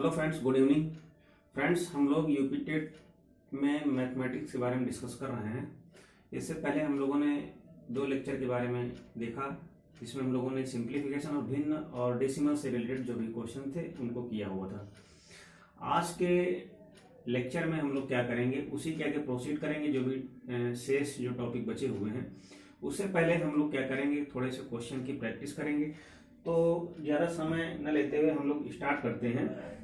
Hello friends, good evening. Friends, हम लोग UP TET में मैथमेटिक्स के बारे में डिस्कस कर रहे हैं। इससे पहले हम लोगों ने दो लेक्चर के बारे में देखा, जिसमें हम लोगों ने सिंप्लीफिकेशन और भिन्न और डेसिमल से रिलेटेड जो भी क्वेश्चन थे उनको किया हुआ था। आज के लेक्चर में हम लोग क्या करेंगे, उसी के आगे प्रोसीड करेंगे। जो भी शेष जो टॉपिक बचे हुए हैं, उससे पहले हम लोग क्या करेंगे, थोड़े से क्वेश्चन की प्रैक्टिस करेंगे। तो ज़्यादा समय न लेते हुए हम लोग स्टार्ट करते हैं।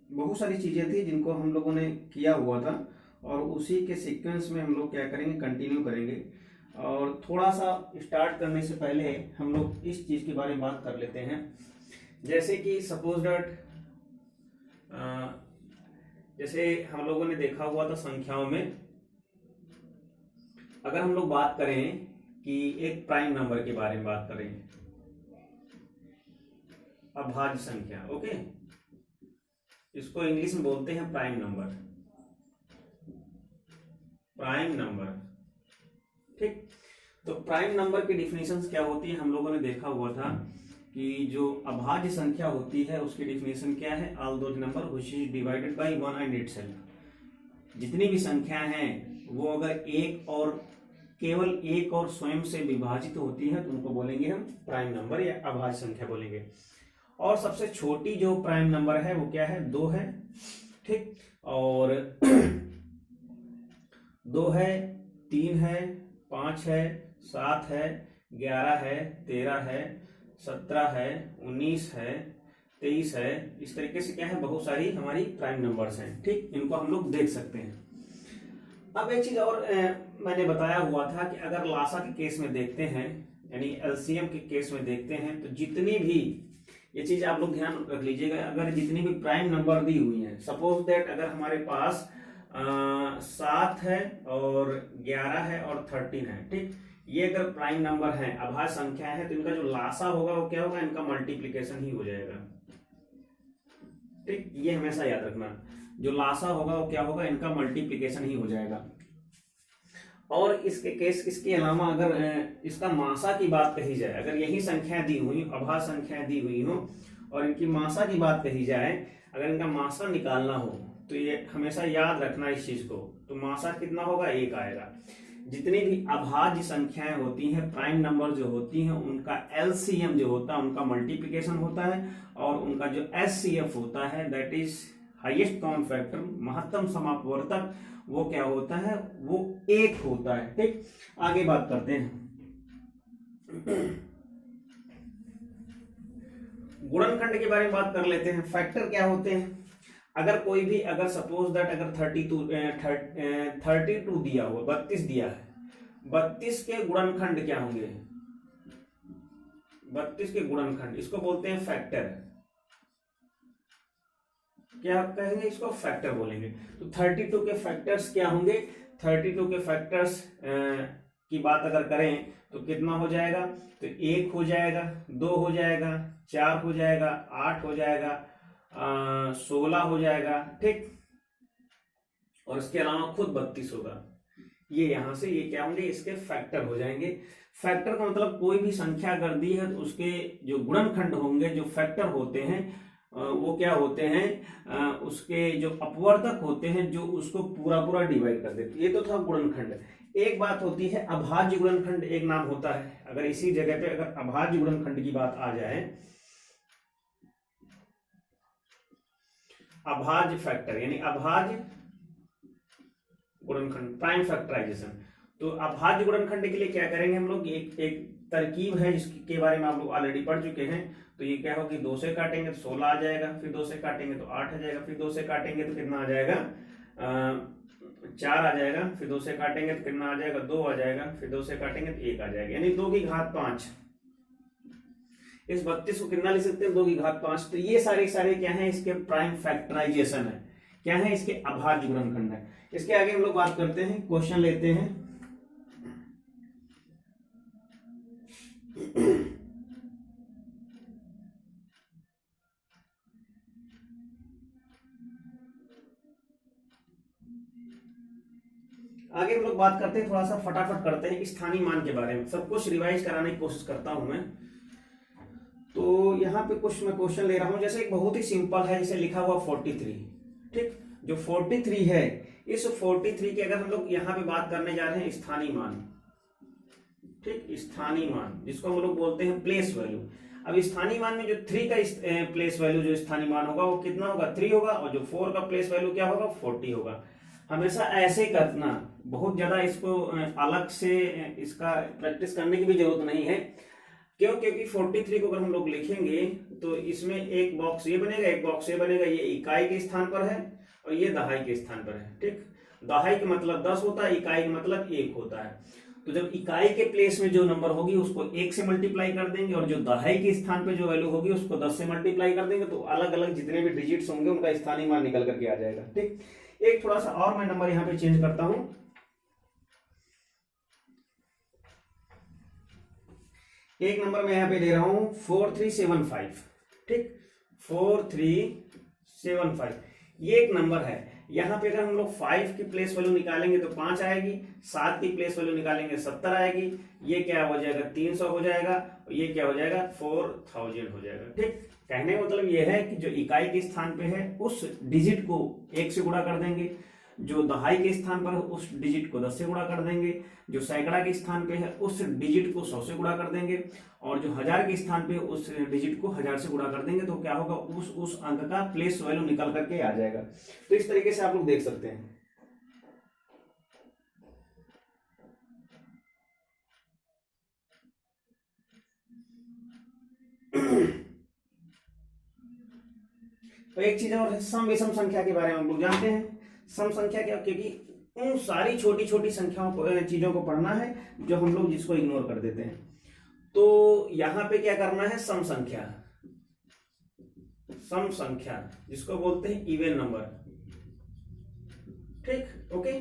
बहुत सारी चीज़ें थी जिनको हम लोगों ने किया हुआ था, और उसी के सीक्वेंस में हम लोग क्या करेंगे, कंटिन्यू करेंगे। और थोड़ा सा स्टार्ट करने से पहले हम लोग इस चीज़ के बारे में बात कर लेते हैं। जैसे कि सपोज दैट, जैसे हम लोगों ने देखा हुआ था संख्याओं में, अगर हम लोग बात करें कि एक प्राइम नंबर के बारे में बात करें, अभाज्य संख्या, ओके, इसको इंग्लिश में बोलते हैं प्राइम नंबर। प्राइम नंबर, ठीक। तो प्राइम नंबर की डिफिनेशंस क्या होती है, हम लोगों ने देखा हुआ था कि जो अभाज्य संख्या होती है उसकी डिफिनेशन क्या है, all those number which is divided by one and itself. जितनी भी संख्या हैं वो अगर एक और केवल एक और स्वयं से विभाजित होती है तो उनको बोलेंगे हम प्राइम नंबर या अभाज्य संख्या बोलेंगे। और सबसे छोटी जो प्राइम नंबर है वो क्या है, 2 है, ठीक। और 2 है, 3 है, 5 है, 7 है, 11 है, 13 है, 17 है, 19 है, 23 है। इस तरीके से क्या है, बहुत सारी हमारी प्राइम नंबर्स हैं, ठीक। इनको हम लोग देख सकते हैं। अब एक चीज और मैंने बताया हुआ था कि अगर लासा के केस में देखते हैं, यानी एलसीएम के केस में देखते हैं, तो जितनी भी, ये चीज आप लोग ध्यान रख लीजिएगा, अगर जितनी भी प्राइम नंबर दी हुई है, सपोज दैट अगर हमारे पास 7 है और 11 है और 13 है, ठीक। ये अगर प्राइम नंबर है, अभाज्य संख्या है, तो इनका जो लासा होगा वो क्या होगा, इनका मल्टीप्लीकेशन ही हो जाएगा, ठीक। ये हमेशा याद रखना, जो लासा होगा वो क्या होगा, इनका मल्टीप्लीकेशन ही हो जाएगा। और इसके अलावा अगर इसका मासा की बात कही जाए, अगर यही संख्या दी हुई, अभाज्य संख्या दी हुई हो और इनकी मासा की बात कही जाए, अगर इनका मासा निकालना हो तो ये हमेशा याद रखना इस चीज को, तो मासा कितना होगा, 1 आएगा। जितनी भी अभाज्य संख्याएं होती हैं, प्राइम नंबर जो होती हैं, उनका एलसीएम जो होता है उनका मल्टीप्लिकेशन होता है, और उनका जो एचसीएफ होता है, that is highest common factor, महत्तम समापवर्तक, वो क्या होता है, वो 1 होता है, ठीक। आगे बात करते हैं। गुणनखंड के बारे में बात कर लेते हैं। फैक्टर क्या होते हैं, अगर कोई भी, अगर सपोज दैट अगर 32 दिया हुआ, 32 दिया है, 32 के गुणनखंड क्या होंगे, 32 के गुणनखंड, इसको बोलते हैं फैक्टर। क्या कहेंगे, इसको फैक्टर बोलेंगे। तो 32 के फैक्टर्स क्या होंगे, 32 के फैक्टर्स की बात अगर करें तो कितना हो जाएगा, तो 1 हो जाएगा, 2 हो जाएगा, 4 हो जाएगा, 8 हो जाएगा, 16 हो जाएगा, ठीक। और इसके अलावा खुद 32 होगा। ये यहां से ये क्या होंगे, इसके फैक्टर हो जाएंगे। फैक्टर का मतलब कोई भी संख्या अगर दी है तो उसके जो गुणनखंड होंगे, जो फैक्टर होते हैं, वो क्या होते हैं, उसके जो अपवर्तक होते हैं, जो उसको पूरा पूरा डिवाइड कर देते हैं। ये तो था गुणनखंड। एक बात होती है अभाज्य गुणनखंड, एक नाम होता है। अगर इसी जगह पे अगर अभाज्य गुणनखंड की बात आ जाए, अभाज्य फैक्टर यानी अभाज्य गुणनखंड, प्राइम फैक्टराइजेशन। तो अभाज्य गुणनखंड के लिए क्या करेंगे हम लोग, एक तरकीब है जिसके बारे में आप लोग ऑलरेडी पढ़ चुके हैं। तो ये क्या होगी, 2 से काटेंगे तो 16 आ जाएगा, फिर 2 से काटेंगे तो 8 आ जाएगा, फिर 2 से काटेंगे तो कितना आ जाएगा, 4 आ जाएगा, फिर 2 से काटेंगे तो कितना आ जाएगा, 2 आ जाएगा, फिर 2 से काटेंगे तो 1 आ जाएगा, यानी 2 की घात 5। इस 32 को कितना लिख सकते हैं, 2 की घात 5। तो ये सारे क्या है, इसके प्राइम फैक्टराइजेशन है, क्या है, इसके अभाज्य गुणनखंड है। इसके आगे हम लोग बात करते हैं, क्वेश्चन लेते हैं। आगे हम लोग बात करते हैं, थोड़ा सा फटाफट करते हैं स्थानीय मान के बारे में, सब कुछ रिवाइज कराने की कोशिश करता हूं मैं। तो यहाँ पे कुछ मैं क्वेश्चन ले रहा हूं, जैसे एक बहुत ही सिंपल है, जैसे लिखा हुआ 43, ठीक, जो 43 है, इस 43 की अगर हम लोग यहाँ पे बात करने जा रहे हैं स्थानीय मान, ठीक, स्थानीय मान जिसको हम लोग बोलते हैं प्लेस वैल्यू। अब स्थानीय मान में जो 3 का प्लेस वैल्यू जो स्थानीय मान होगा वो कितना होगा, 3 होगा, और जो 4 का प्लेस वैल्यू क्या होगा, 40 होगा। हमेशा ऐसे करना, बहुत ज्यादा इसको अलग से इसका प्रैक्टिस करने की भी जरूरत नहीं है। क्यों? क्योंकि 43 को अगर हम लोग लिखेंगे तो इसमें एक बॉक्स ये बनेगा, एक बॉक्स ये बनेगा, ये इकाई के स्थान पर है और ये दहाई के स्थान पर है, ठीक। दहाई का मतलब 10 होता है, इकाई का मतलब 1 होता है। तो जब इकाई के प्लेस में जो नंबर होगी उसको 1 से मल्टीप्लाई कर देंगे, और जो दहाई के स्थान पे जो वैल्यू होगी उसको 10 से मल्टीप्लाई कर देंगे, तो अलग अलग जितने भी डिजिट्स होंगे उनका स्थानीय मान निकल करके आ जाएगा, ठीक। एक थोड़ा सा और मैं नंबर यहाँ पे चेंज करता हूं, एक नंबर मैं यहाँ पे ले रहा हूं 4375, ठीक, 4375 ये एक नंबर है। यहाँ पे अगर हम लोग 5 की प्लेस वैल्यू निकालेंगे तो 5 आएगी, 7 की प्लेस वैल्यू निकालेंगे 70 आएगी, ये क्या हो जाएगा 300 हो जाएगा, और ये क्या हो जाएगा 4000 हो जाएगा, ठीक। कहने का मतलब ये है कि जो इकाई के स्थान पे है उस डिजिट को 1 से गुणा कर देंगे, जो दहाई के स्थान पर है उस डिजिट को 10 से गुणा कर देंगे, जो सैकड़ा के स्थान पे है उस डिजिट को 100 से गुणा कर देंगे, और जो हजार के स्थान पे उस डिजिट को 1000 से गुणा कर देंगे, तो क्या होगा उस अंक का प्लेस वैल्यू निकल करके आ जाएगा। तो इस तरीके से आप लोग देख सकते हैं। तो एक चीज और है, सम विषम संख्या के बारे में हम लोग जानते हैं। सम संख्या क्या, क्योंकि उन सारी छोटी छोटी संख्याओं को, चीजों को पढ़ना है जो हम लोग जिसको इग्नोर कर देते हैं। तो यहां पे क्या करना है, सम संख्या, सम संख्या जिसको बोलते हैं इवन नंबर, ठीक, ओके।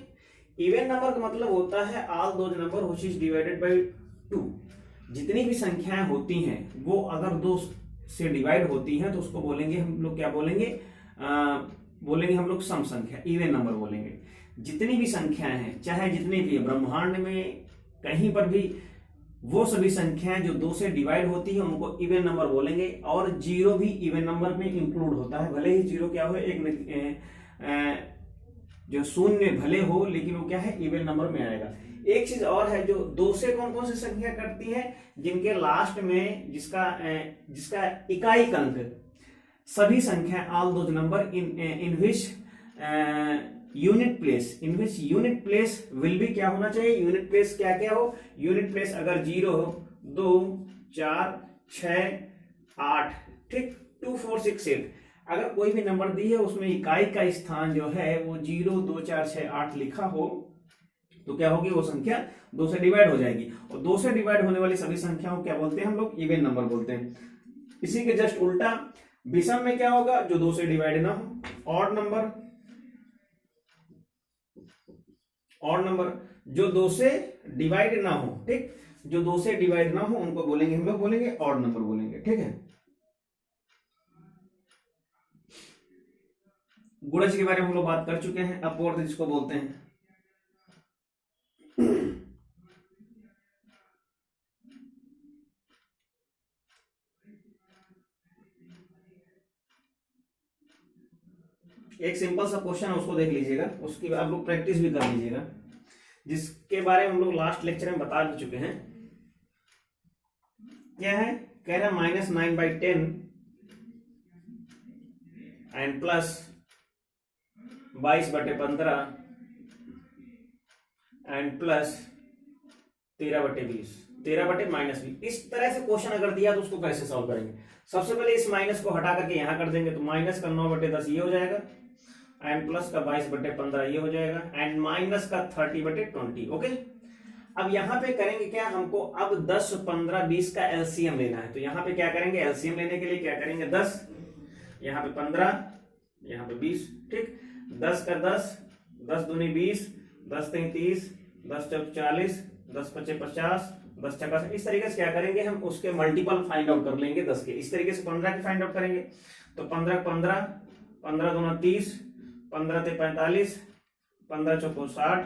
इवन नंबर का मतलब होता है all those number which is divided by 2। जितनी भी संख्याएं होती हैं वो अगर 2 से डिवाइड होती हैं तो उसको बोलेंगे हम लोग, क्या बोलेंगे, बोलेंगे हम लोग सम संख्या, इवन नंबर बोलेंगे। जितनी भी संख्याएं हैं, चाहे जितनी भी ब्रह्मांड में कहीं पर भी, वो सभी संख्याएं जो 2 से डिवाइड होती है उनको इवन नंबर बोलेंगे। और 0 भी इवन नंबर में इंक्लूड होता है, भले ही 0 क्या हो, एक जो शून्य भले हो, लेकिन वो क्या है, इवन नंबर में आएगा। एक चीज और है, जो 2 से कौन कौन सी संख्या कटती है, जिनके लास्ट में जिसका इकाई अंक, सभी संख्या all those number in which unit place, in which unit place will be, क्या होना चाहिए, यूनिट प्लेस क्या क्या हो, यूनिट प्लेस अगर 0 हो, 2 4 6 8, ठीक, 2 4 6 8, अगर कोई भी नंबर दी है उसमें इकाई का स्थान जो है वो 0 2 4 6 8 लिखा हो, तो क्या होगी, वो संख्या 2 से डिवाइड हो जाएगी। और 2 से डिवाइड होने वाली सभी संख्याओं क्या बोलते हैं हम लोग, इवन नंबर बोलते हैं। इसी के जस्ट उल्टा विषम में क्या होगा, जो 2 से डिवाइड ना हो, ऑड नंबर, ऑड नंबर जो 2 से डिवाइड ना हो, ठीक, जो 2 से डिवाइड ना हो उनको बोलेंगे हम लोग, बोलेंगे ऑड नंबर बोलेंगे, ठीक है। गुणज के बारे में हम लोग बात कर चुके हैं, अपवर्थ जिसको बोलते हैं। एक सिंपल सा क्वेश्चन है, उसको देख लीजिएगा, उसकी आप लोग प्रैक्टिस भी कर लीजिएगा, जिसके बारे में हम लोग लास्ट लेक्चर में बता चुके हैं। क्या है, कह रहा है -9/10 एंड प्लस 22/15 एंड प्लस 13/20, 13/-20। इस तरह से क्वेश्चन अगर दिया तो उसको कैसे सॉल्व करेंगे। सबसे पहले इस माइनस को हटा करके यहां कर देंगे, तो माइनस का 9/10 ये हो जाएगा, एंड प्लस का 22/15 ये हो जाएगा, एंड माइनस का 30/20, ओके। अब यहां पे करेंगे क्या, हमको अब 10 15 20 का एलसीएम लेना है। तो यहां पे क्या करेंगे, एलसीएम लेने के लिए क्या करेंगे, 10, यहां पे 15, यहां पे 20, ठीक, 10 का 10, 10 दूनी 20, 10 3 30, 10 चौक 40, 10 पचे 50, 10 छक्का, इस तरीके से क्या करेंगे, हम उसके मल्टीपल फाइंड आउट कर लेंगे 10 के। इस तरीके से 15 की फाइंड आउट करेंगे, तो 15 15, 15 दूना 30, 15 ते 45, 15 चौको 60,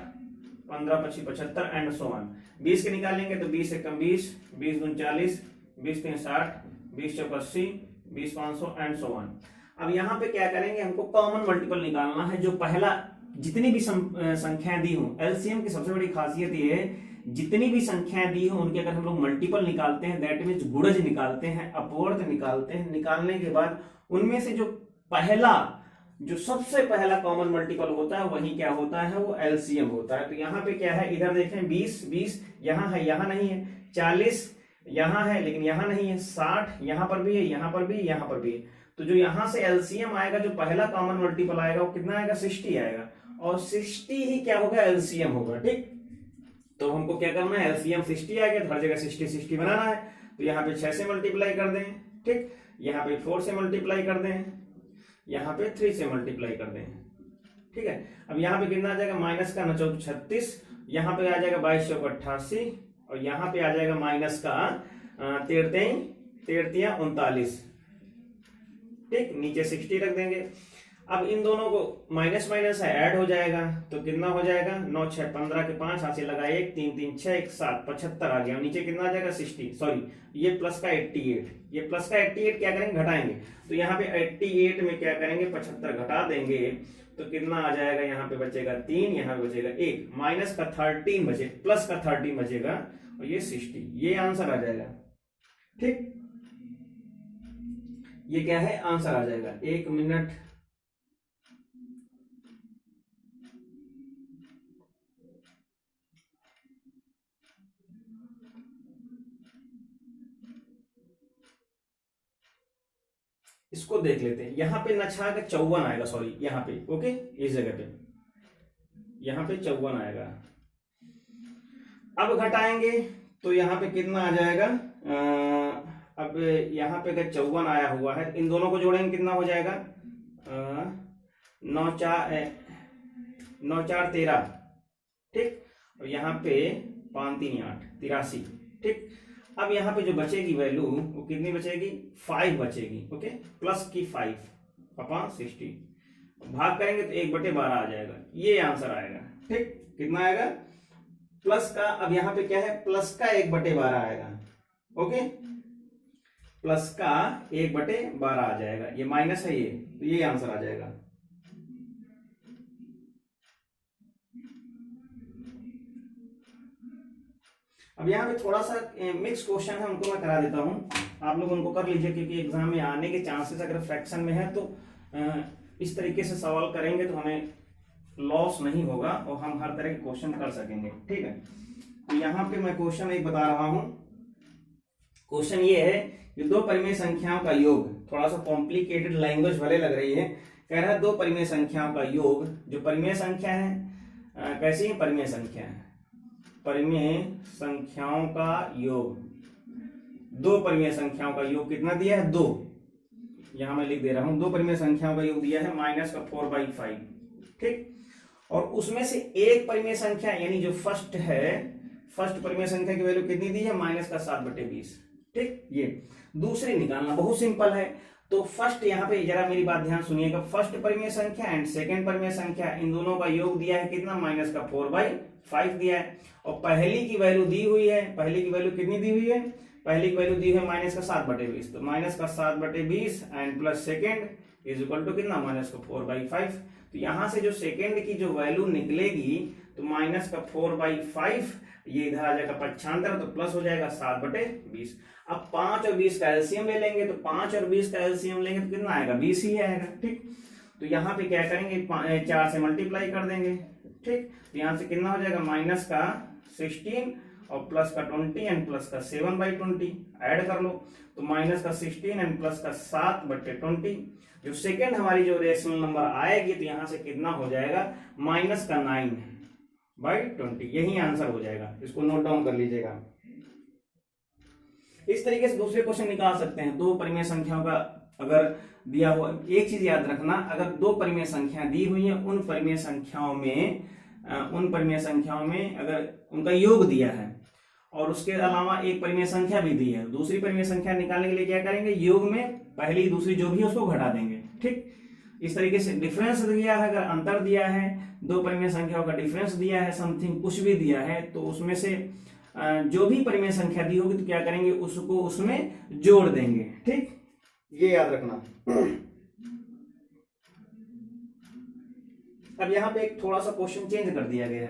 15 25 75 एंड सो ऑन। 20 के निकालेंगे तो 20 एकम 20, 20 दूनी 40, 20 तीन 60, 20 चौक 80, 20 500 एंड सो ऑन। अब यहाँ पे क्या करेंगे, हमको कॉमन मल्टीपल निकालना है। जो पहला जितनी भी संख्याएं दी हो, एलसीएम की सबसे बड़ी खासियत ये है जितनी भी संख्याएं दी हो उनके अगर हम लोग मल्टीपल निकालते हैं, दैट मीन्स गुणज निकालते हैं, अपवर्त निकालते हैं, निकालने के बाद उनमें से जो पहला जो सबसे पहला कॉमन मल्टीपल होता है वही क्या होता है, वो एलसीएम होता है। तो यहाँ पे क्या है, इधर देखें 20 यहाँ है, यहाँ नहीं है, 40 यहाँ है लेकिन यहाँ नहीं है, 60 यहाँ पर भी है, यहाँ पर भी, यहाँ पर भी है। तो जो यहाँ से एलसीएम आएगा, जो पहला कॉमन मल्टीपल आएगा वो कितना आएगा, 60 आएगा, और 60 ही क्या होगा, एलसीएम होगा। ठीक, तो हमको क्या करना है, एलसीएम 60 आ गया तो हर जगह 60 बनाना है। तो यहाँ पे 6 से मल्टीप्लाई कर दें, ठीक, यहाँ पे 4 से मल्टीप्लाई कर दें, यहाँ पे 3 से मल्टीप्लाई कर दें, ठीक है। अब यहाँ पे कितना आ जाएगा, माइनस का 9 36, यहाँ पे आ जाएगा 22 चौक 88, और यहाँ पे आ जाएगा माइनस का 13 39, ठीक, नीचे 60 रख देंगे। अब इन दोनों को माइनस माइनस है, ऐड हो जाएगा तो कितना हो जाएगा, 9 6 15 के 5 हाथ से लगाए 1 3 3 6 1 7 75 आ गया। नीचे कितना आ जाएगा, 60, सॉरी ये प्लस का 88, ये प्लस का 88 क्या करेंगे, घटाएंगे। तो यहाँ पे 88 में क्या करेंगे, 75 घटा देंगे तो कितना आ जाएगा, यहाँ पे बचेगा 3, यहाँ पे बचेगा 1, माइनस का 13 बचे, प्लस का 13 बचेगा, और ये 60, ये आंसर आ जाएगा। ठीक, ये क्या है, आंसर आ जाएगा। 1 मिनट, इसको देख लेते हैं। यहाँ पे नछा का 54 आएगा, सॉरी यहाँ पे, ओके, इस जगह पे यहाँ पे 54 आएगा। अब घटाएंगे तो यहाँ पे कितना आ जाएगा, अब यहाँ पे अगर 54 आया हुआ है, इन दोनों को जोड़ेंगे कितना हो जाएगा, 9 4 13, ठीक, और यहाँ पे 5 3 8 83, ठीक। अब यहाँ पे जो बचेगी वैल्यू वो कितनी बचेगी, 5 बचेगी, ओके, प्लस की 5 अपॉन 60, भाग करेंगे तो 1/12 आ जाएगा, ये आंसर आएगा। ठीक, कितना आएगा, प्लस का, अब यहाँ पे क्या है, प्लस का 1/12 आएगा, ओके, प्लस का 1/12 आ जाएगा, ये माइनस है ये, तो ये आंसर आ जाएगा। अब यहाँ पे थोड़ा सा मिक्स क्वेश्चन है, उनको मैं करा देता हूँ, आप लोग उनको कर लीजिए, क्योंकि एग्जाम में आने के चांसेस अगर फ्रैक्शन में है तो इस तरीके से सवाल करेंगे तो हमें लॉस नहीं होगा और हम हर तरह के क्वेश्चन कर सकेंगे। ठीक है, तो यहाँ पे मैं क्वेश्चन एक बता रहा हूँ। क्वेश्चन ये है कि दो परिमेय संख्याओं का योग, थोड़ा सा कॉम्प्लिकेटेड लैंग्वेज भले लग रही है, कह रहा है दो परिमेय संख्याओं का योग, जो परिमेय संख्या है कैसी है, परिमेय संख्या है, परिमेय संख्याओं का योग, दो परिमेय संख्याओं का योग कितना दिया है, 2, यहां मैं लिख दे रहा हूं, दो परिमेय संख्याओं का योग दिया है -4/5, ठीक, और उसमें से एक परिमेय संख्या यानी जो फर्स्ट है, फर्स्ट परिमेय संख्या की वैल्यू कितनी दी है, -7/20, ठीक। ये दूसरी निकालना बहुत सिंपल है, तो फर्स्ट यहाँ पे जरा मेरी बात ध्यान सुनिएगा, फर्स्ट परिमेय संख्या एंड सेकंड परिमेय संख्या, इन दोनों का योग दिया है कितना, -4/5 दिया है, और पहली की वैल्यू दी हुई है, पहली की वैल्यू कितनी दी हुई है, पहली की वैल्यू दी है -7/20, तो -7/20 and plus second is equal to कितना, -4/5। तो यहां से जो सेकेंड की जो वैल्यू निकलेगी तो -4/5, ये इधर आ जाएगा पक्षांतर, तो प्लस हो जाएगा 7/20। अब 5 और 20 का एलसीएम ले लेंगे, तो 5 और 20 का एलसीएम लेंगे तो कितना आएगा, 20 ही आएगा, ठीक। तो यहाँ पे क्या करेंगे, 4 से मल्टीप्लाई कर देंगे, ठीक, तो यहाँ से कितना हो जाएगा, -16 और प्लस का 20 एंड प्लस का 7/20, ऐड कर लो, तो -16 एंड प्लस का 7/20, जो सेकेंड हमारी जो रेशनल नंबर आएगी तो यहाँ से कितना हो जाएगा, -9/20, यही आंसर हो जाएगा, इसको नोट डाउन कर लीजिएगा। इस तरीके से दूसरे क्वेश्चन निकाल सकते हैं। दो परिमेय संख्याओं का अगर दिया हुआ, एक चीज याद रखना, अगर दो परिमेय संख्या दी हुई है, उन परिमेय संख्याओं में अगर उनका योग दिया है और उसके अलावा एक परिमेय संख्या भी दी है, दूसरी परिमेय संख्या निकालने के लिए क्या करेंगे, योग में पहली दूसरी जो भी है उसको घटा देंगे, ठीक। इस तरीके से डिफरेंस दिया है, अगर अंतर दिया है, दो परिमेय संख्याओं का डिफरेंस दिया है, समथिंग कुछ भी दिया है, तो उसमें से जो भी परिमेय संख्या दी होगी तो क्या करेंगे, उसको उसमें जोड़ देंगे। ठीक, ये याद रखना। अब यहाँ पे एक थोड़ा सा क्वेश्चन चेंज कर दिया गया है।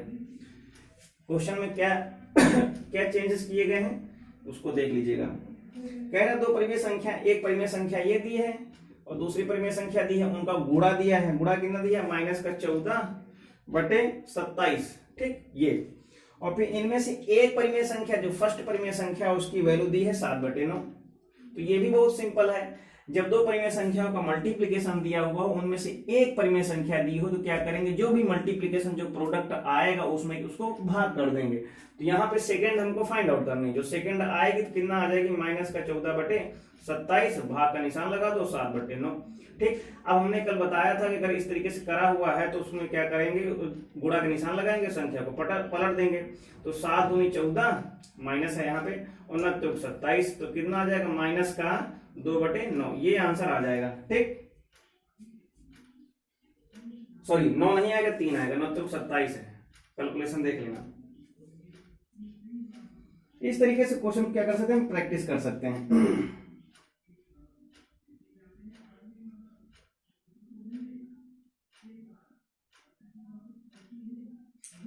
क्वेश्चन में क्या क्या चेंजेस किए गए हैं उसको देख लीजिएगा। कह रहा दो परिमेय संख्या, एक परिमेय संख्या ये दी है और दूसरी परिमेय संख्या दी है, उनका गुणा दिया है। गुणा कितना दिया, -14/27। ठीक, ये, और फिर इनमें से एक परिमेय संख्या जो फर्स्ट परिमेय संख्या उसकी वैल्यू दी है 7/9। तो ये भी बहुत सिंपल है। जब दो परिमेय संख्याओं का मल्टीप्लिकेशन दिया हुआ हो, उनमें से एक परिमेय संख्या दी हो, तो क्या करेंगे, जो भी मल्टीप्लिकेशन जो प्रोडक्ट आएगा उसमें उसको भाग कर देंगे। तो यहाँ पे सेकंड हमको फाइंड आउट करनी है। जो सेकंड आएगी तो कितना आ जाएगी, -14/27, भाग का निशान लगा दो, 7/9। ठीक, अब हमने कल बताया था कि अगर इस तरीके से करा हुआ है तो उसमें क्या करेंगे, गुणा का निशान लगाएंगे, संख्या को पलट देंगे। तो 7 दूनी 14, माइनस है यहाँ पे, और 9 तो 27, तो कितना आ जाएगा, -2/9। ये आंसर आ जाएगा। ठीक, सॉरी 9 नहीं आएगा, 3 आएगा, 9 तो 27 है। कैलकुलेशन देख लेना। इस तरीके से क्वेश्चन क्या कर सकते हैं, प्रैक्टिस कर सकते हैं।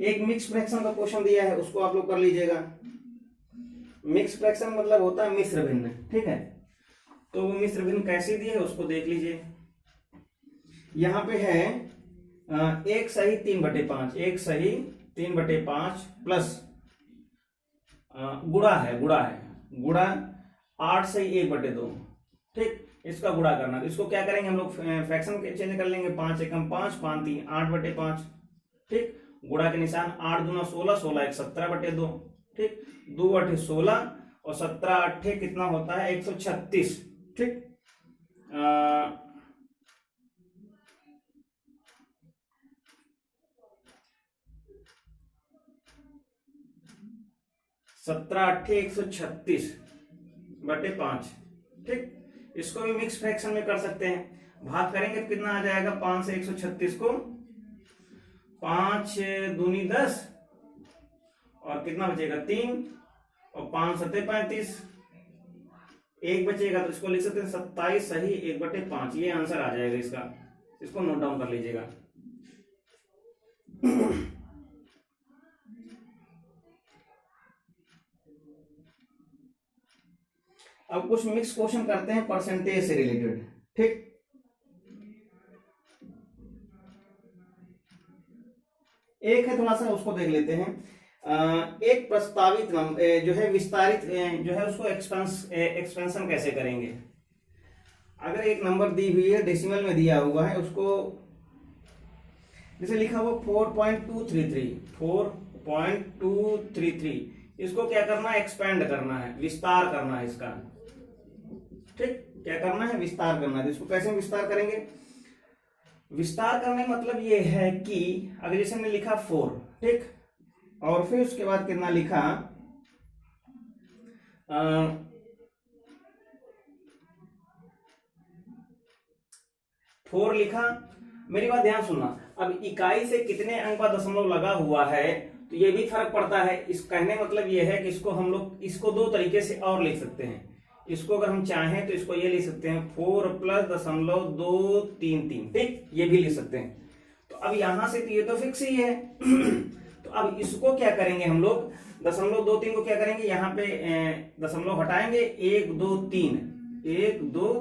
एक मिक्स फ्रैक्शन का क्वेश्चन दिया है, उसको आप लोग कर लीजिएगा। मिक्स फ्रैक्शन मतलब होता है मिश्र भिन्न। ठीक है, तो वो मिश्र भिन्न कैसे दिए है उसको देख लीजिए। यहां पे है 1 सही 3/5, 1 सही 3/5 प्लस गुणा है गुणा 8 सही 1/2। ठीक, इसका गुणा करना, तो इसको क्या करेंगे हम लोग, फ्रैक्शन चेंज कर लेंगे। 5 एकम 5, 5 3 8/5। ठीक, गुणा के निशान, 8 दूना 16, 16 1 17/2। ठीक, 2/16 और 17 कितना होता है, 136। ठीक, 17/136/5। ठीक, इसको भी मिक्स फ्रैक्शन में कर सकते हैं। भाग करेंगे तो कितना आ जाएगा, 5 से 136 को 5 दूनी 10, और कितना बचेगा 3, और 5 7 35, 1 बचेगा, तो इसको लिख सकते हैं 27 सही 1/5। ये आंसर आ जाएगा इसका। इसको नोट डाउन कर लीजिएगा। अब कुछ मिक्स क्वेश्चन करते हैं परसेंटेज से रिलेटेड। ठीक, एक है थोड़ा सा, उसको देख लेते हैं। एक प्रस्तावित जो है विस्तारित जो है उसको एक्सपेंशन कैसे करेंगे। अगर एक नंबर दी हुई है, डेसिमल में दिया हुआ है, उसको जैसे लिखा हुआ 4.233, इसको क्या करना है, एक्सपेंड करना है, विस्तार करना है इसका। ठीक, क्या करना है, विस्तार करना है। इसको कैसे विस्तार करेंगे, विस्तार करने मतलब ये है कि अगर जैसे हमने लिखा 4, ठीक, और फिर उसके बाद कितना लिखा 4 लिखा। मेरी बात ध्यान सुनना। अब इकाई से कितने अंक का दशमलव लगा हुआ है तो ये भी फर्क पड़ता है। इस कहने मतलब ये है कि इसको हम लोग इसको दो तरीके से और लिख सकते हैं। इसको अगर हम चाहें तो इसको ये लिख सकते हैं 4 + 0.233, ठीक, ये भी लिख सकते हैं। तो अब यहां से तो ये तो फिक्स ही है। तो अब इसको क्या करेंगे हम लोग, 0.23 को क्या करेंगे, यहाँ पे दशमलव हटाएंगे, 1 2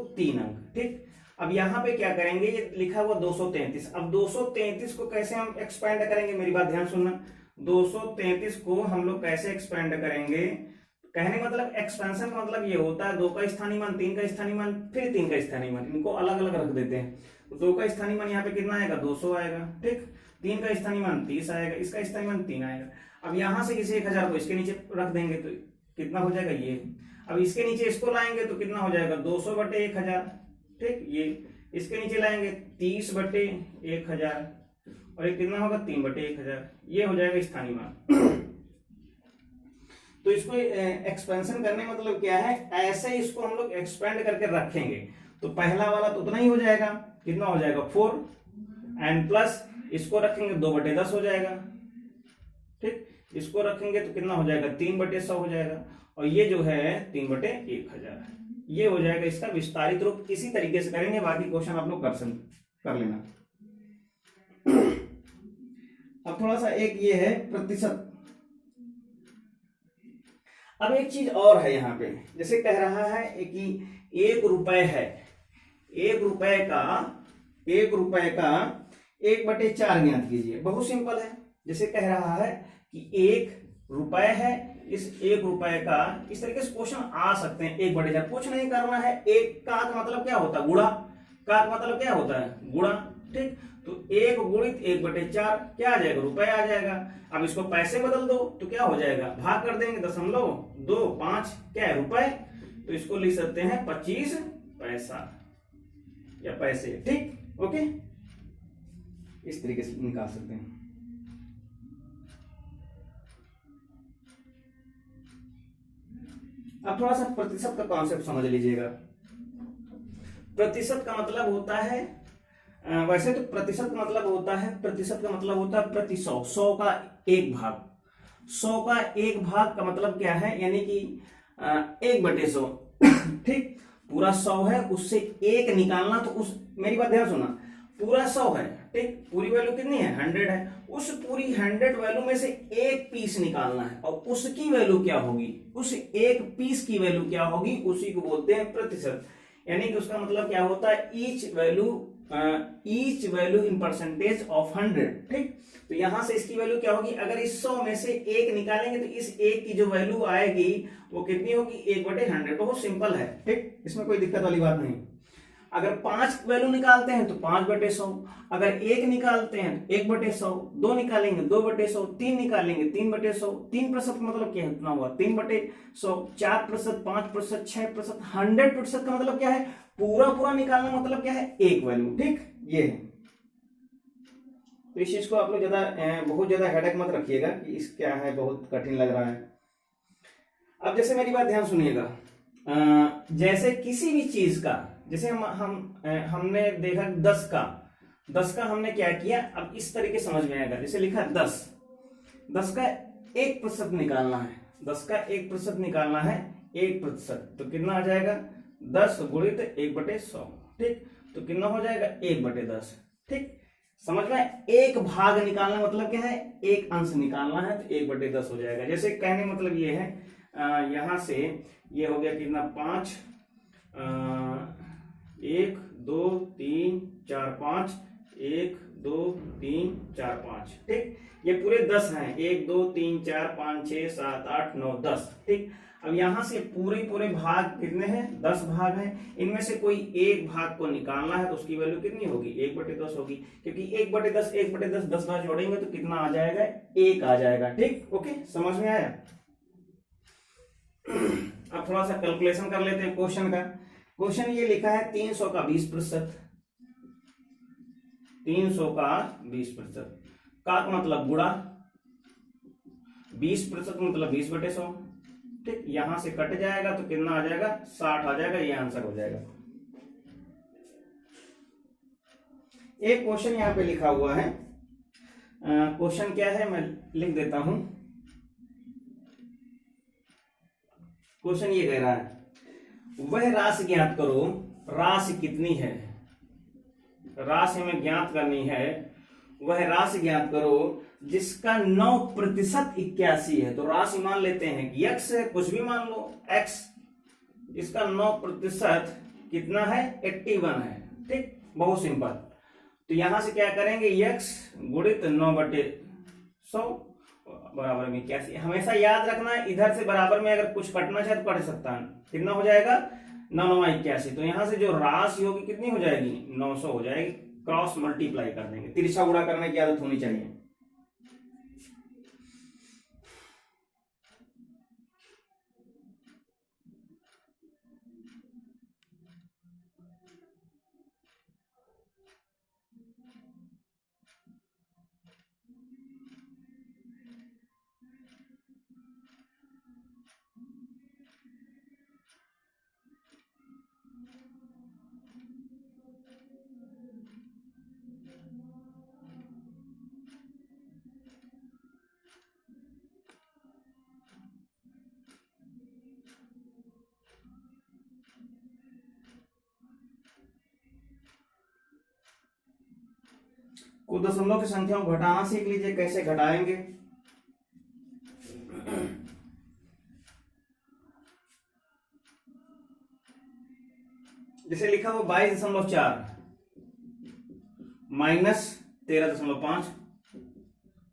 3 अंक, ठीक। अब यहाँ पे क्या करेंगे, ये लिखा हुआ 233। अब 233 को कैसे हम एक्सपेंड करेंगे, मेरी बात ध्यान सुनना। 233 को हम लोग कैसे एक्सपेंड करेंगे, कहने मतलब एक्सपेंशन का मतलब ये होता है 2 का स्थानीय मान, 3 का स्थानीय मान, फिर 3 का स्थानीय मान, इनको अलग अलग रख देते हैं। तो 2 का स्थानीय मान यहाँ पे कितना आएगा, 200 आएगा, ठीक। 3 का स्थानीय मान 30 आएगा, इसका स्थानीय मान 3 आएगा। अब यहाँ से किसी 1000 को इसके नीचे रख देंगे तो कितना हो जाएगा ये। अब इसके नीचे इसको लाएंगे तो कितना हो जाएगा 200/1000, ठीक। ये इसके नीचे लाएंगे 30/1000 और ये कितना होगा 3/1000, ये हो जाएगा स्थानीय मान। तो इसको एक्सपेंशन करने मतलब क्या है, ऐसे इसको हम लोग एक्सपेंड करके रखेंगे तो पहला वाला तो उतना ही हो जाएगा, कितना हो जाएगा 4 एंड प्लस इसको रखेंगे 2/10 हो जाएगा, ठीक। इसको रखेंगे तो कितना हो जाएगा 3/100 हो जाएगा, और ये जो है 3/1000, ये हो जाएगा इसका विस्तारित रूप। इसी तरीके से करेंगे, बाकी क्वेश्चन आप लोग कर लेना। अब थोड़ा सा एक ये है प्रतिशत। अब एक चीज और है यहाँ पे, जैसे कह रहा है कि 1 रुपए है, 1 रुपए का 1/4 ज्ञात कीजिए। बहुत सिंपल है, जैसे कह रहा है कि 1 रुपए है, इस 1 रुपए का इस तरीके से क्वेश्चन आ सकते हैं। 1/4 कुछ नहीं करना है, एक का मतलब क्या होता है गुणा, का मतलब क्या होता है गुणा, ठीक। तो 1 गुणित 1/4 क्या आ जाएगा रुपए आ जाएगा। अब इसको पैसे बदल दो तो क्या हो जाएगा, भाग कर देंगे 0.25 क्या है रुपए, तो इसको लिख सकते हैं 25 पैसा या पैसे, ठीक। ओके, इस तरीके से निकाल सकते हैं। अब थोड़ा सा प्रतिशत का कॉन्सेप्ट समझ लीजिएगा। प्रतिशत का मतलब होता है, वैसे तो प्रतिशत का मतलब होता है प्रति 100, 100 का 1 भाग। 100 का 1 भाग का मतलब क्या है, यानी कि 1/100, ठीक। पूरा 100 है, उससे 1 निकालना, तो उस मेरी बात ध्यान सुना, पूरा 100 है, ठीक। पूरी वैल्यू कितनी है 100 है, उस पूरी 100 वैल्यू में से 1 पीस निकालना है, और उसकी वैल्यू क्या होगी, उस 1 पीस की वैल्यू क्या होगी, उसी को बोलते हैं प्रतिशत। यानी कि उसका मतलब क्या होता है, each value in percentage of 100, ठीक। तो यहां से इसकी वैल्यू क्या होगी, अगर इस 100 में से 1 निकालेंगे तो इस 1 की जो वैल्यू आएगी वो कितनी होगी 1/100। बहुत सिंपल है, ठीक, इसमें कोई दिक्कत वाली बात नहीं। अगर 5 वैल्यू निकालते हैं तो 5/100, अगर 1 निकालते हैं तो 1/100, 2 निकालेंगे 2/100, 3 निकालेंगे 3/100, 3% मतलब क्या है, इतना हुआ 3/100, 4%, 5%, 6%, 100% का मतलब क्या है, पूरा निकालना मतलब क्या है, 1 वैल्यू, ठीक। ये है, तो इस चीज को आप लोग बहुत ज्यादा हेडेक मत रखिएगा कि इस क्या है, बहुत कठिन लग रहा है। अब जैसे मेरी बात ध्यान सुनिएगा, जैसे किसी भी चीज का, जैसे हमने देखा 10 का हमने क्या किया, अब इस तरीके समझ में आएगा। जैसे लिखा 10 का 1% निकालना है, 10 का 1% निकालना है, 1%, तो कितना आ जाएगा 10 गुणित 1/100, ठीक। तो कितना हो जाएगा 1/10, ठीक। समझ में, एक भाग निकालना मतलब क्या है, एक अंश निकालना है, तो 1/10 हो जाएगा। जैसे कहने मतलब ये है, यहां से ये हो गया कितना 5, 1 2 3 4 5, 1 2 3 4 5, ठीक। ये पूरे 10 हैं, 1 2 3 4 5 6 7 8 9 10, ठीक। अब यहां से पूरे भाग कितने हैं, 10 भाग हैं, इनमें से कोई एक भाग को निकालना है, तो उसकी वैल्यू कितनी होगी 1/10 होगी, क्योंकि 1/10 1/10 10 बार जोड़ेंगे तो कितना आ जाएगा 1 आ जाएगा, ठीक। ओके, समझ में आया। अब थोड़ा सा कैलकुलेशन कर लेते हैं क्वेश्चन का। क्वेश्चन ये लिखा है 300 का 20%, 300 का 20%, का मतलब गुणा, 20% मतलब 20/100, ठीक। यहां से कट जाएगा तो कितना आ जाएगा 60 आ जाएगा, ये आंसर हो जाएगा। एक क्वेश्चन यहां पे लिखा हुआ है, क्वेश्चन क्या है मैं लिख देता हूं। क्वेश्चन ये कह रहा है, वह राशि ज्ञात करो, राशि कितनी है, राशि हमें ज्ञात करनी है, वह राशि ज्ञात करो जिसका 9% 81 है। तो राशि मान लेते हैं कि x है, कुछ भी मान लो x, इसका 9% कितना है 81 है, ठीक। बहुत सिंपल, तो यहां से क्या करेंगे x गुणित 9/100 बराबर में 81। हमेशा याद रखना है, इधर से बराबर में अगर कुछ कटना चाहे तो कट सकता है, कितना हो जाएगा 9 9 81, तो यहां से जो राशि होगी कितनी हो जाएगी 900 हो जाएगी, क्रॉस मल्टीप्लाई कर देंगे, तिरछा गुणा करने की आदत होनी चाहिए। को दशमलव की संख्या को घटाना सीख लीजिए, कैसे घटाएंगे। जैसे लिखा हुआ 22.4 माइनस 13.5,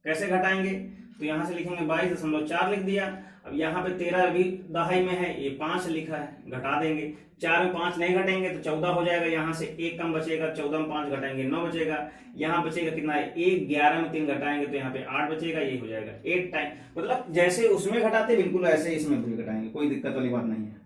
कैसे घटाएंगे, तो यहां से लिखेंगे 22.4 लिख दिया। अब यहाँ पे 13 भी दहाई में है, ये 5 लिखा है, घटा देंगे। 4 में 5 नहीं घटेंगे तो 14 हो जाएगा, यहाँ से 1 कम बचेगा, 14 में 5 घटाएंगे 9 बचेगा। यहाँ बचेगा कितना है 1, 11 में 3 घटाएंगे तो यहाँ पे 8 बचेगा, ये हो जाएगा 8 टाइम। मतलब जैसे उसमें घटाते बिल्कुल ऐसे इसमें भी घटाएंगे, कोई दिक्कत वाली बात नहीं है।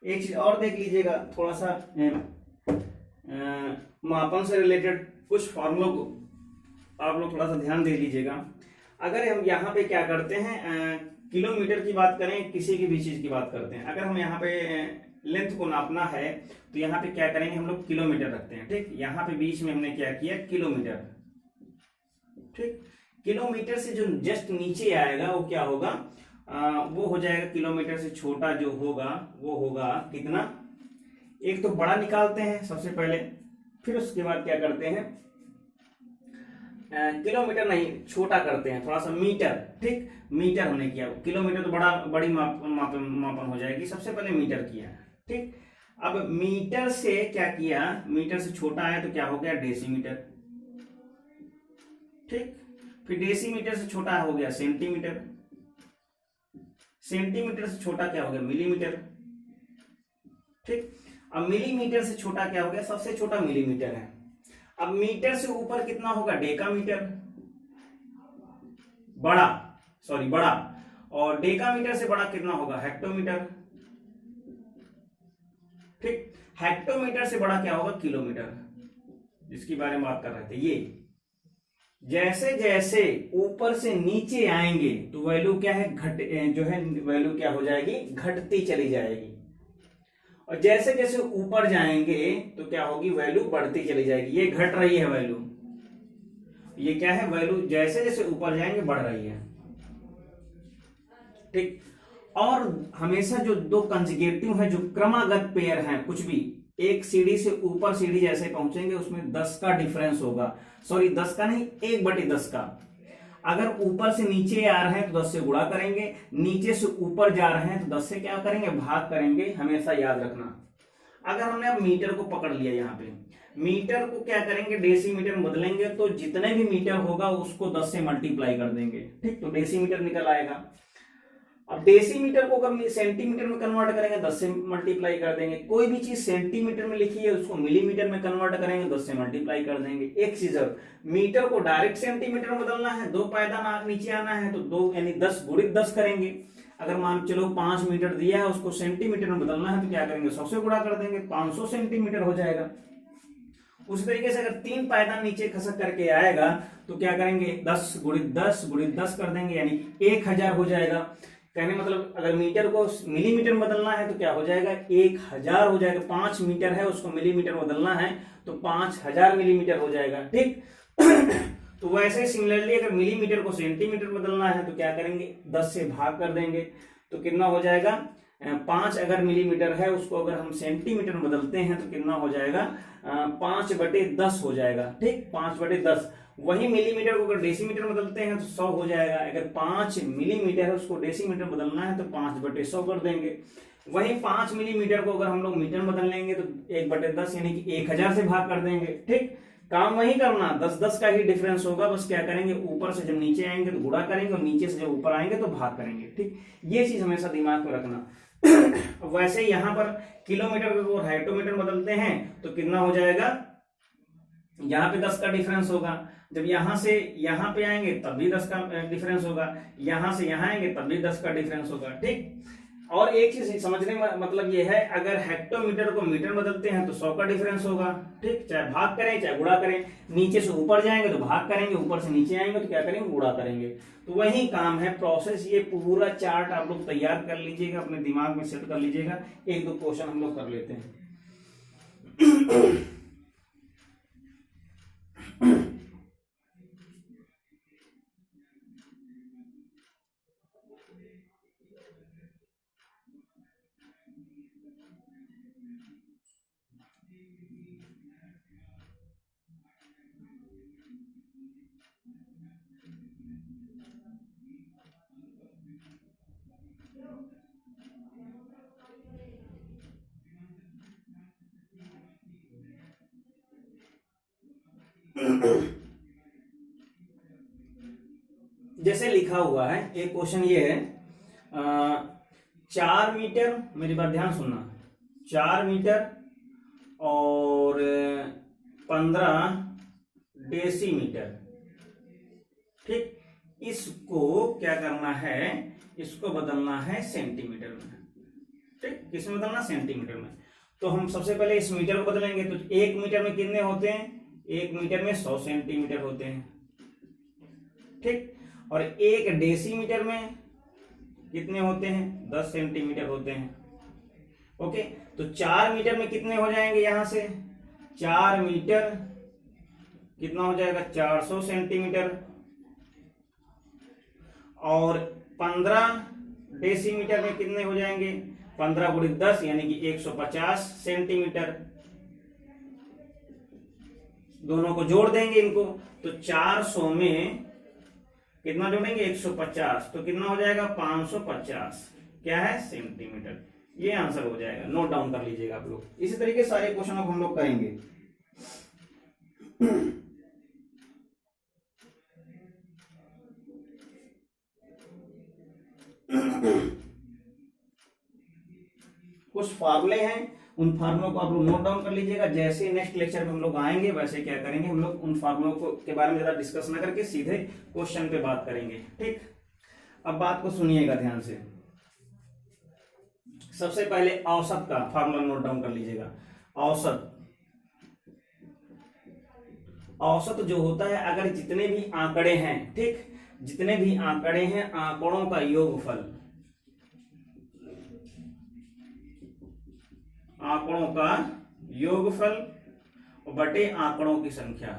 एक चीज और देख लीजिएगा, थोड़ा सा मापन से रिलेटेड कुछ फॉर्मूलों को आप लोग थोड़ा सा ध्यान दे लीजिएगा। अगर हम यहाँ पे क्या करते हैं, किलोमीटर की बात करें, किसी की भी चीज की बात करते हैं, अगर हम यहाँ पे लेंथ को नापना है तो यहाँ पे क्या करेंगे, हम लोग किलोमीटर रखते हैं। ठीक, यहाँ पे बीच में हमने क्या किया, किलोमीटर। ठीक, किलोमीटर से जो जस्ट नीचे आएगा वो क्या होगा, वो हो जाएगा किलोमीटर से छोटा जो होगा वो होगा कितना। एक तो बड़ा निकालते हैं सबसे पहले, फिर उसके बाद क्या करते हैं, किलोमीटर नहीं छोटा करते हैं थोड़ा सा, मीटर। ठीक, मीटर हमने किया, किलोमीटर तो बड़ी मापन हो जाएगी, सबसे पहले मीटर किया। ठीक, अब मीटर से क्या किया, मीटर से छोटा है तो क्या हो गया, डेसीमीटर। ठीक, फिर डेसीमीटर से छोटा हो गया सेंटीमीटर, सेंटीमीटर से छोटा क्या हो गया, मिलीमीटर। ठीक, अब मिलीमीटर से छोटा क्या हो गया, सबसे छोटा मिलीमीटर है। अब मीटर से ऊपर कितना होगा, डेकामीटर, बड़ा, और डेकामीटर से बड़ा कितना होगा, हेक्टोमीटर। ठीक, हेक्टोमीटर से बड़ा क्या होगा, किलोमीटर, जिसके बारे में बात कर रहे थे। ये जैसे जैसे ऊपर से नीचे आएंगे तो वैल्यू क्या है, वैल्यू क्या हो जाएगी, घटती चली जाएगी। और जैसे जैसे ऊपर जाएंगे तो क्या होगी, वैल्यू बढ़ती चली जाएगी। ये घट रही है वैल्यू, ये क्या है, वैल्यू जैसे जैसे ऊपर जाएंगे बढ़ रही है। ठीक, और हमेशा जो दो कंजुगेटिव है, जो क्रमागत पेयर हैं, कुछ भी एक सीढ़ी से ऊपर सीढ़ी जैसे पहुंचेंगे उसमें 10 का डिफरेंस होगा, सॉरी 10 का नहीं, 1/10 का। अगर ऊपर से नीचे आ रहे हैं तो 10 से गुणा करेंगे, नीचे से ऊपर जा रहे हैं तो 10 से क्या करेंगे, भाग करेंगे, हमेशा याद रखना। अगर हमने अब मीटर को पकड़ लिया, यहाँ पे मीटर को क्या करेंगे, डेसीमीटर में बदलेंगे, तो जितने भी मीटर होगा उसको 10 से मल्टीप्लाई कर देंगे। ठीक, तो डेसीमीटर निकल आएगा। अब डेसीमीटर को अगर सेंटीमीटर में कन्वर्ट करेंगे 10 से मल्टीप्लाई कर देंगे। कोई भी चीज सेंटीमीटर में लिखी है उसको मिलीमीटर में कन्वर्ट करेंगे 10 से मल्टीप्लाई कर देंगे। एक चीज, मीटर को डायरेक्ट सेंटीमीटर में बदलना है, 2 पायदान नीचे आना है तो 2 यानी 10 गुणित 10 करेंगे। अगर मान चलो 5 मीटर दिया है उसको सेंटीमीटर में बदलना है तो क्या करेंगे, 100 से गुणा कर देंगे, 500 सेंटीमीटर हो जाएगा। उसी तरीके से अगर 3 पायदान नीचे खसक करके आएगा तो क्या करेंगे, 10 गुणित 10 गुणित 10 कर देंगे, यानी 1000 हो जाएगा। कहने मतलब अगर मीटर को मिलीमीटर में बदलना है तो क्या हो जाएगा, 1000 हो जाएगा। 5 मीटर है उसको मिलीमीटर में बदलना है तो 5000 मिलीमीटर हो जाएगा। ठीक तो वैसे सिमिलरली अगर मिलीमीटर को सेंटीमीटर में बदलना है तो क्या करेंगे, 10 से भाग कर देंगे तो कितना हो जाएगा, 5 अगर मिलीमीटर है उसको अगर हम सेंटीमीटर में बदलते हैं तो कितना हो जाएगा, 5/10 हो जाएगा। ठीक, 5/10। वही मिलीमीटर को अगर डेसीमीटर में बदलते हैं तो 100 हो जाएगा। अगर 5 मिलीमीटर है उसको डेसीमीटर में बदलना है तो 5/100 कर देंगे। वही 5 मिलीमीटर को अगर हम लोग मीटर में बदल लेंगे तो 1/10 यानी कि 1000 से भाग कर देंगे। ठीक, काम वही करना, 10-10 का ही डिफरेंस होगा, बस क्या करेंगे, ऊपर से जब नीचे आएंगे तो गुणा करेंगे और नीचे से जब ऊपर आएंगे तो भाग करेंगे। ठीक, ये चीज हमेशा दिमाग में रखना। वैसे यहाँ पर किलोमीटर को हेक्टोमीटर बदलते हैं तो कितना हो जाएगा, यहाँ पे 10 का डिफरेंस होगा। जब यहां से यहां पे आएंगे तब भी 10 का डिफरेंस होगा, यहां से यहां आएंगे तब भी 10 का डिफरेंस होगा। ठीक, और एक चीज समझने में मतलब ये है, अगर हेक्टोमीटर को मीटर बदलते हैं तो 100 का डिफरेंस होगा। ठीक, चाहे भाग करें चाहे गुणा करें, नीचे से ऊपर जाएंगे तो भाग करेंगे, ऊपर से नीचे आएंगे तो क्या करेंगे, गुणा करेंगे। तो वही काम है, प्रोसेस। ये पूरा चार्ट आप लोग तैयार कर लीजिएगा, अपने दिमाग में सेट कर लीजिएगा। एक दो क्वेश्चन हम लोग कर लेते हैं। जैसे लिखा हुआ है, एक क्वेश्चन ये है, 4 मीटर, मेरी बात ध्यान सुनना, 4 मीटर और 15 डेसीमीटर। ठीक, इसको क्या करना है, इसको बदलना है सेंटीमीटर में। ठीक, किसमें बदलना, सेंटीमीटर में। तो हम सबसे पहले इस मीटर को बदलेंगे। तो 1 मीटर में कितने होते हैं, 1 मीटर में 100 सेंटीमीटर होते हैं। ठीक, और 1 डेसीमीटर में कितने होते हैं, 10 सेंटीमीटर होते हैं। ओके, तो 4 मीटर में कितने हो जाएंगे, यहां से 4 मीटर कितना हो जाएगा, 400 सेंटीमीटर। और 15 डेसीमीटर में कितने हो जाएंगे, 15 गुणित 10 यानी कि 150 सेंटीमीटर। दोनों को जोड़ देंगे इनको, तो 400 में कितना जोड़ेंगे, 150, तो कितना हो जाएगा, 550 क्या है, सेंटीमीटर। ये आंसर हो जाएगा, नोट डाउन कर लीजिएगा आप लोग। इसी तरीके सारे क्वेश्चनों को हम लोग करेंगे। कुछ फार्मूले हैं, उन फार्मूलों को आप लोग नोट डाउन कर लीजिएगा। जैसे नेक्स्ट लेक्चर में हम लोग आएंगे वैसे क्या करेंगे, हम लोग उन फार्मूलों को के बारे में ज्यादा डिस्कस ना करके सीधे क्वेश्चन पे बात करेंगे। ठीक, अब बात को सुनिएगा ध्यान से। सबसे पहले औसत का फार्मूला नोट डाउन कर लीजिएगा। औसत, औसत जो होता है, अगर जितने भी आंकड़े हैं, ठीक, जितने भी आंकड़े हैं, आंकड़ों का योगफल, आंकड़ों का योगफल बटे आंकड़ों की संख्या,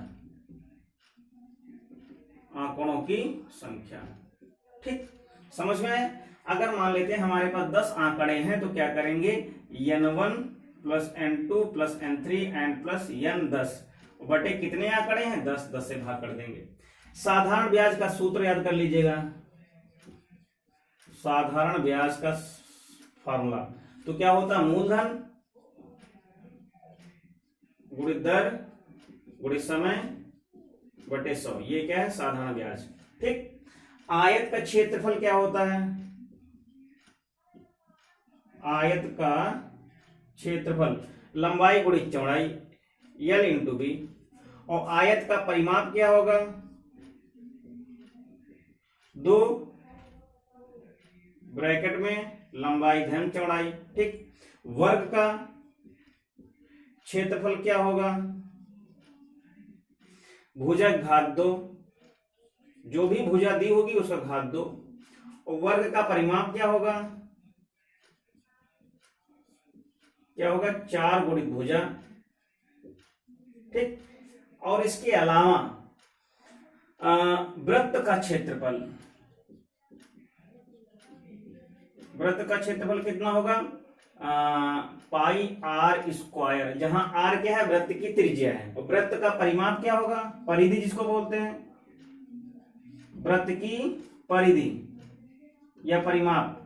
आंकड़ों की संख्या। ठीक, समझ में आए। अगर मान लेते हैं हमारे पास 10 आंकड़े हैं, तो क्या करेंगे, n1 plus n2 plus n3 and plus n10 बटे कितने आंकड़े हैं, 10, 10 से भाग कर देंगे। साधारण ब्याज का सूत्र याद कर लीजिएगा, साधारण ब्याज का फार्मूला तो क्या होता है, मूलधन गुणित दर गुणित समय बटे 100, ये क्या है, साधारण ब्याज। ठीक, आयत का क्षेत्रफल क्या होता है, आयत का क्षेत्रफल लंबाई गुणित चौड़ाई, L इंटू बी। और आयत का परिमाप क्या होगा, 2 ब्रैकेट में लंबाई धन चौड़ाई। ठीक, वर्ग का क्षेत्रफल क्या होगा, भुजा घात 2, जो भी भुजा दी होगी उसका घात 2। और वर्ग का परिमाप क्या होगा, क्या होगा, 4 गुणित भुजा। ठीक, और इसके अलावा वृत्त का क्षेत्रफल, वृत्त का क्षेत्रफल कितना होगा, पाई आर स्क्वायर, जहां आर क्या है, वृत्त की त्रिज्या है। और वृत्त का परिमाप क्या होगा, परिधि जिसको बोलते हैं, वृत्त की परिधि या परिमाप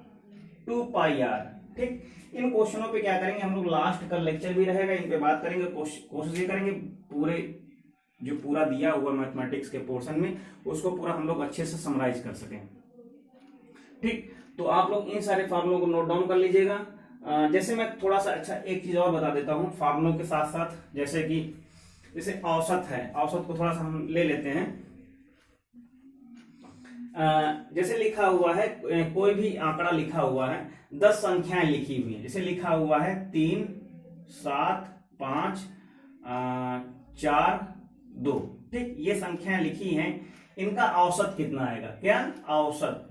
2 पाई आर। ठीक, इन क्वेश्चनों पे क्या करेंगे हम लोग, लास्ट का लेक्चर भी रहेगा, इन पे बात करेंगे। कोशिश ये करेंगे पूरे जो पूरा दिया हुआ मैथमेटिक्स के पोर्शन में उसको पूरा हम लोग अच्छे से समराइज कर सकें। ठीक, तो आप लोग इन सारे फार्मूलों को नोट डाउन कर लीजिएगा। जैसे मैं थोड़ा सा अच्छा एक चीज और बता देता हूं फार्मूलों के साथ साथ, जैसे कि जैसे औसत है, औसत को थोड़ा सा हम ले लेते हैं। जैसे लिखा हुआ है कोई भी आंकड़ा लिखा हुआ है, 10 संख्याएं लिखी हुई है, जैसे लिखा हुआ है 3 7 5 4 2, ठीक, ये संख्याएं लिखी हैं, इनका औसत कितना आएगा, क्या औसत,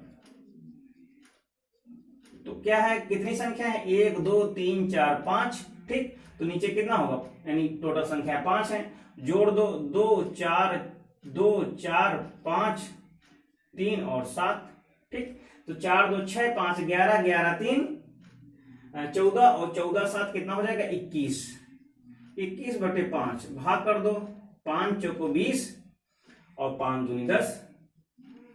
तो क्या है, कितनी संख्या है, 1 2 3 4 5, ठीक, तो नीचे कितना होगा, यानी टोटल संख्या 5 है, जोड़ दो, 2 4 2 4 5 3 और 7, ठीक, तो 4 2 6 5 11 11 3 14 और 14 7 कितना हो जाएगा 21, 21/5 भाग कर दो, 5 चौको 20 और 5 दूनी 10,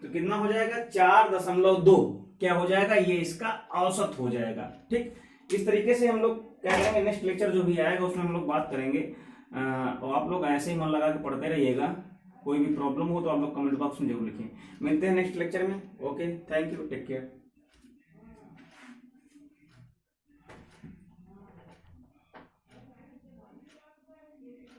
तो कितना हो जाएगा 4.2, क्या हो जाएगा, ये इसका औसत हो जाएगा, ठीक। इस तरीके से हम लोग क्या करेंगे, नेक्स्ट लेक्चर जो भी आएगा उसमें हम लोग बात करेंगे, और आप लोग ऐसे ही मन लगा के पढ़ते रहिएगा, कोई भी प्रॉब्लम हो तो आप लोग कमेंट बॉक्स में जरूर लिखें। मिलते हैं नेक्स्ट लेक्चर में, okay, thank you, take care.